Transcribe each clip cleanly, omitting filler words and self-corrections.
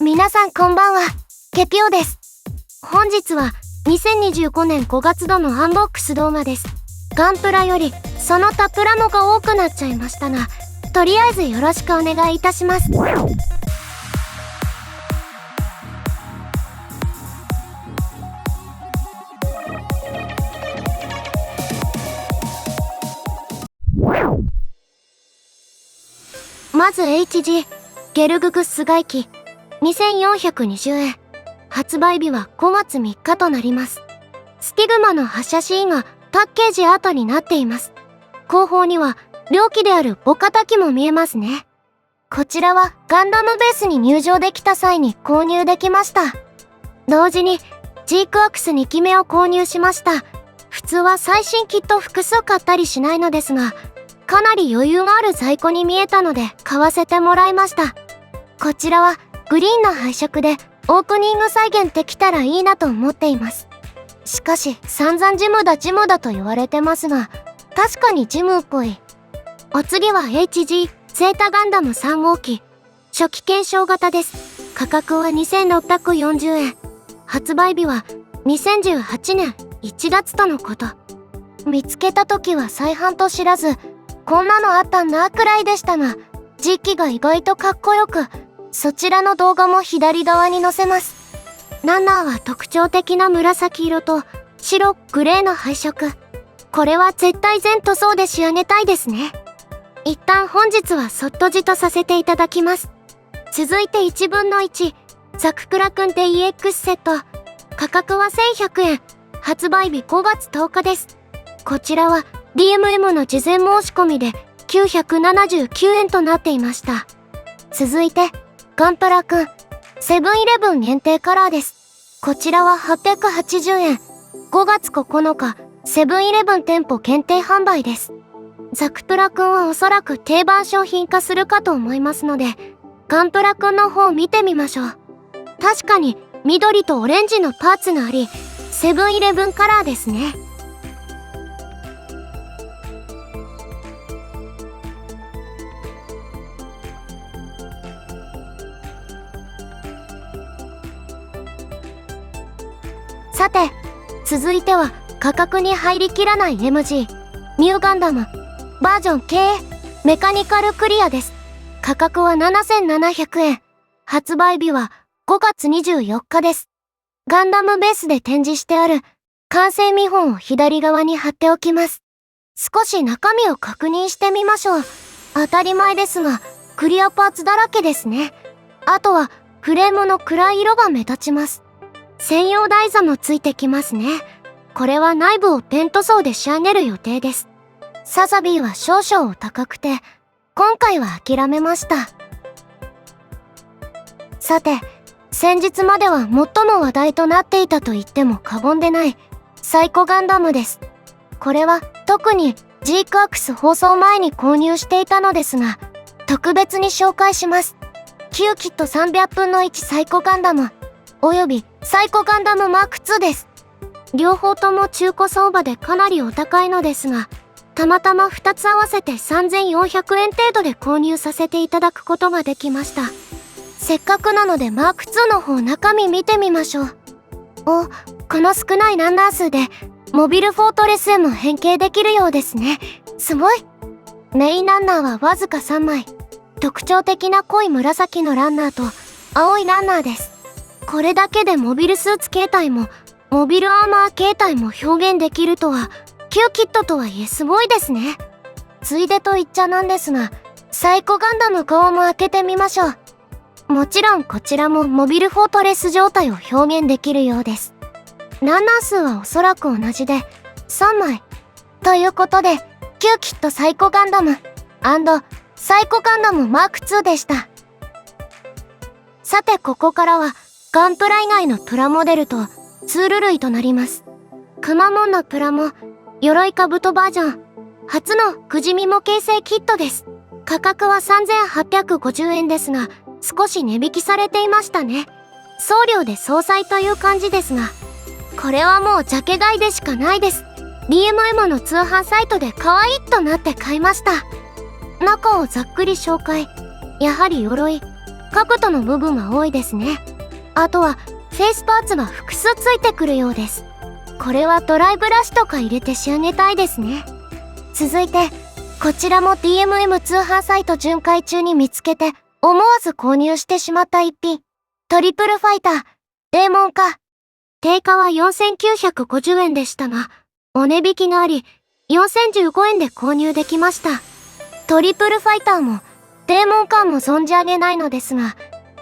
皆さんこんばんは、ケピオです。本日は2025年5月度のアンボックス動画です。ガンプラよりその他プラモが多くなっちゃいましたが、とりあえずよろしくお願いいたします。まず HG ゲルググス外機2420円。発売日は5月3日となります。スティグマの発射シーンがパッケージアートになっています。後方には両機である母型機も見えますね。こちらはガンダムベースに入場できた際に購入できました。同時にジークアクス2機目を購入しました。普通は最新キット複数買ったりしないのですが、かなり余裕がある在庫に見えたので買わせてもらいました。こちらはグリーンの配色でオープニング再現できたらいいなと思っています。しかし散々ジムだと言われてますが、確かにジムっぽい。お次は HG ゼータガンダム3号機初期検証型です。価格は2640円。発売日は2018年1月とのこと。見つけた時は再販と知らず、こんなのあったんだくらいでしたが、実機が意外とかっこよく、そちらの動画も左側に載せます。ランナーは特徴的な紫色と白グレーの配色。これは絶対全塗装で仕上げたいですね。一旦本日はそっとじとさせていただきます。続いて1分の1ザククラくんで EX セット。価格は1100円。発売日5月10日です。こちらは DMM の事前申し込みで979円となっていました。続いてガンプラくんセブンイレブン限定カラーです。こちらは880円。5月9日セブンイレブン店舗限定販売です。ザクプラくんはおそらく定番商品化するかと思いますので、ガンプラくんの方を見てみましょう。確かに緑とオレンジのパーツがあり、セブンイレブンカラーですね。さて、続いては価格に入りきらない MG ミューガンダムバージョン K メカニカルクリアです。価格は7700円。発売日は5月24日です。ガンダムベースで展示してある完成見本を左側に貼っておきます。少し中身を確認してみましょう。当たり前ですが、クリアパーツだらけですね。あとはフレームの暗い色が目立ちます。専用台座もついてきますね。これは内部をペン塗装で仕上げる予定です。ササビーは少々お高くて、今回は諦めました。さて、先日までは最も話題となっていたと言っても過言でないサイコガンダムです。これは特にジークアクス放送前に購入していたのですが、特別に紹介します。旧キット300分の1サイコガンダムおよびサイコガンダムマーク2です。両方とも中古相場でかなりお高いのですが、たまたま2つ合わせて3400円程度で購入させていただくことができました。せっかくなのでマーク2の方中身見てみましょう。お、この少ないランナー数でモビルフォートレスへも変形できるようですね。すごい。メインランナーはわずか3枚。特徴的な濃い紫のランナーと青いランナーです。これだけでモビルスーツ形態もモビルアーマー形態も表現できるとは、旧キットとはいえすごいですね。ついでと言っちゃなんですが、サイコガンダム顔も開けてみましょう。もちろんこちらもモビルフォートレス状態を表現できるようです。ランナー数はおそらく同じで3枚。ということで、旧キットサイコガンダム&サイコガンダムマーク2でした。さてここからはガンプラ以外のプラモデルとツール類となります。くまモンのプラモ鎧兜バージョン初のくじみ模型製キットです。価格は3850円ですが、少し値引きされていましたね。送料で相殺という感じですが、これはもうジャケ買いでしかないです。DMM の通販サイトで可愛いとなって買いました。中をざっくり紹介。やはり鎧角度の部分は多いですね。あとはフェイスパーツが複数ついてくるようです。これはドライブラシとか入れて仕上げたいですね。続いてこちらも DMM 通販サイト巡回中に見つけて思わず購入してしまった一品、トリプルファイターデーモン化。定価は4950円でしたが、お値引きがあり4015円で購入できました。トリプルファイターもデーモンカーも存じ上げないのですが、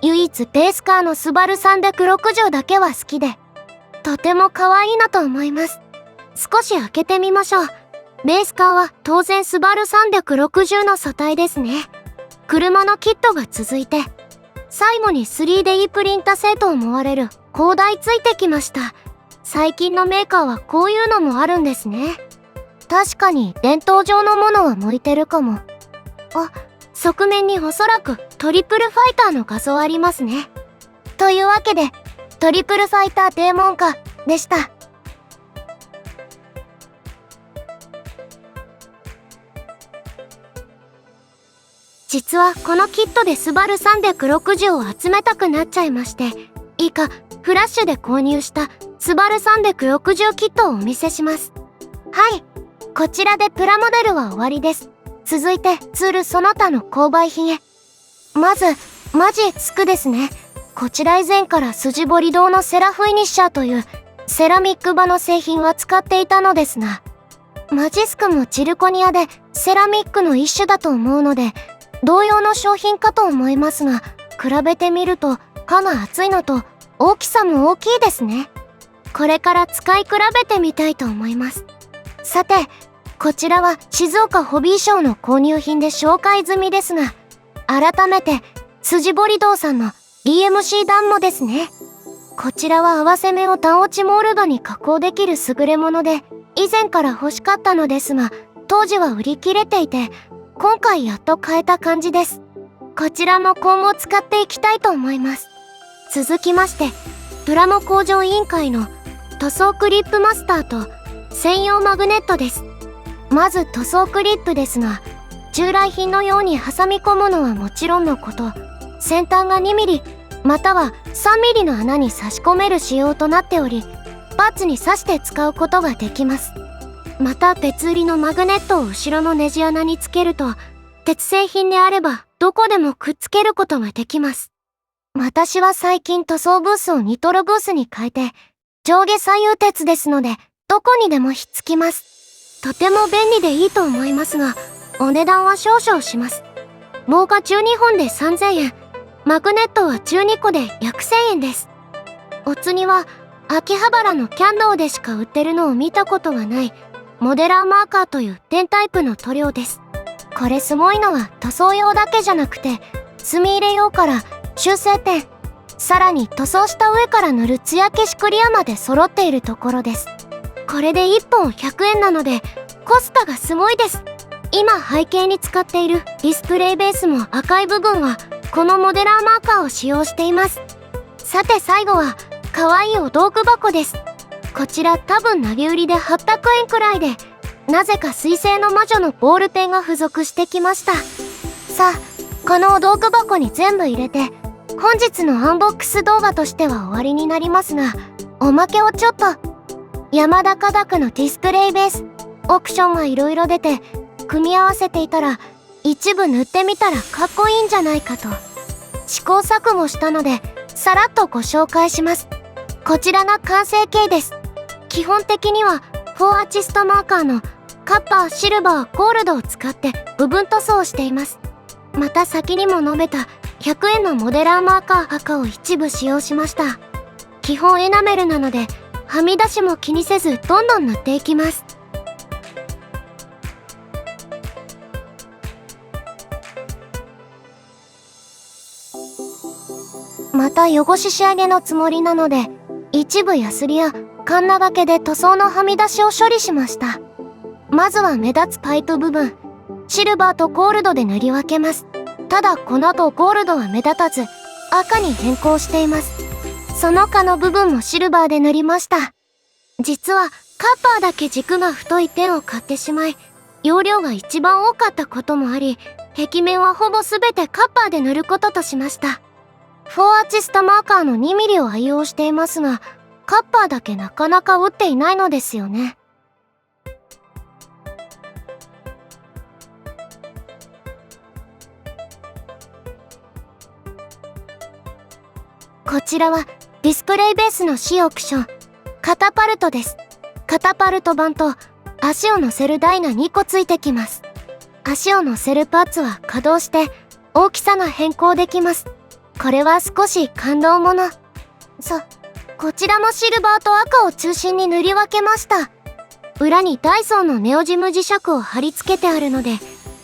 唯一ベースカーのスバル360だけは好きで、とても可愛いなと思います。少し開けてみましょう。ベースカーは当然スバル360の素体ですね。車のキットが続いて、最後に 3D プリンタ製と思われる鋼台ついてきました。最近のメーカーはこういうのもあるんですね。確かに伝統上のものは向いてるかも。あ、側面におそらくトリプルファイターの画像ありますね。というわけで、トリプルファイターデーモン化でした。実はこのキットでスバル360を集めたくなっちゃいまして、以下フラッシュで購入したスバル360キットをお見せします。はい、こちらでプラモデルは終わりです。続いてツールその他の購買品へ。まずマジスクですね。こちら以前から筋彫堂のセラフィニッシャーというセラミック場の製品は使っていたのですが、マジスクもチルコニアでセラミックの一種だと思うので同様の商品かと思いますが、比べてみると刃が厚いのと大きさも大きいですね。これから使い比べてみたいと思います。さて、こちらは静岡ホビーショーの購入品で紹介済みですが、改めて筋彫堂さんの DMC ダンモですね。こちらは合わせ目を段落ちモールドに加工できる優れもので、以前から欲しかったのですが、当時は売り切れていて、今回やっと買えた感じです。こちらも今後使っていきたいと思います。続きまして、プラモ工場委員会の塗装クリップマスターと専用マグネットです。まず塗装クリップですが、従来品のように挟み込むのはもちろんのこと、先端が 2mm または 3mm の穴に差し込める仕様となっており、パーツに刺して使うことができます。また別売りのマグネットを後ろのネジ穴につけると、鉄製品であればどこでもくっつけることができます。私は最近塗装ブースをニトロブースに変えて、上下左右鉄ですのでどこにでもひっつきます。とても便利でいいと思いますが、お値段は少々します。棒が12本で3000円、マグネットは12個で約1000円です。お次は秋葉原のキャンドーでしか売ってるのを見たことがないモデラーマーカーというペンタイプの塗料です。これすごいのは塗装用だけじゃなくて、墨入れ用から修正ペン、さらに塗装した上から塗る艶消しクリアまで揃っているところです。これで1本100円なのでコスパがすごいです。今背景に使っているディスプレイベースも赤い部分はこのモデラーマーカーを使用しています。さて最後は可愛いお道具箱です。こちら多分投げ売りで800円くらいで、なぜか水星の魔女のボールペンが付属してきました。さあ、このお道具箱に全部入れて、本日のアンボックス動画としては終わりになりますが、おまけをちょっと。山田花沢のディスプレイベース、オプションがいろいろ出て、組み合わせていたら、一部塗ってみたらかっこいいんじゃないかと。試行錯誤したので、さらっとご紹介します。こちらが完成形です。基本的には4アーチストマーカーのカッパー、シルバー、ゴールドを使って部分塗装をしています。また先にも述べた100円のモデラーマーカー赤を一部使用しました。基本エナメルなのではみ出しも気にせずどんどん塗っていきます。また汚し仕上げのつもりなので、一部ヤスリやカンナ掛けで塗装のはみ出しを処理しました。まずは目立つパイプ部分、シルバーとゴールドで塗り分けます。ただ粉とゴールドは目立たず、赤に変更しています。その他の部分もシルバーで塗りました。実はカッパーだけ軸が太いペンを買ってしまい、容量が一番多かったこともあり、壁面はほぼ全てカッパーで塗ることとしました。4アーチスタマーカーの 2mm を愛用していますが、カッパーだけなかなか打っていないのですよね。こちらはディスプレイベースの C オプション、カタパルトです。カタパルト板と足を乗せる台が2個ついてきます。足を乗せるパーツは稼働して大きさが変更できます。これは少し感動もの。こちらもシルバーと赤を中心に塗り分けました。裏にダイソーのネオジム磁石を貼り付けてあるので、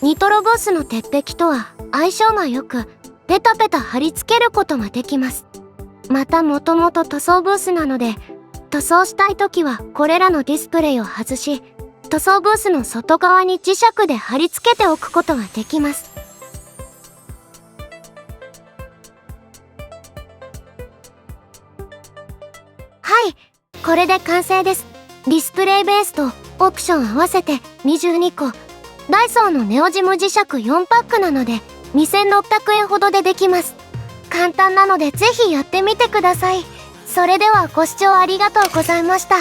ニトロブースの鉄壁とは相性が良く、ペタペタ貼り付けることができます。またもともと塗装ブースなので、塗装したい時はこれらのディスプレイを外し、塗装ブースの外側に磁石で貼り付けておくことができます。はい、これで完成です。ディスプレイベースとオプション合わせて22個。ダイソーのネオジム磁石4パックなので2600円ほどでできます。簡単なのでぜひやってみてください。それではご視聴ありがとうございました。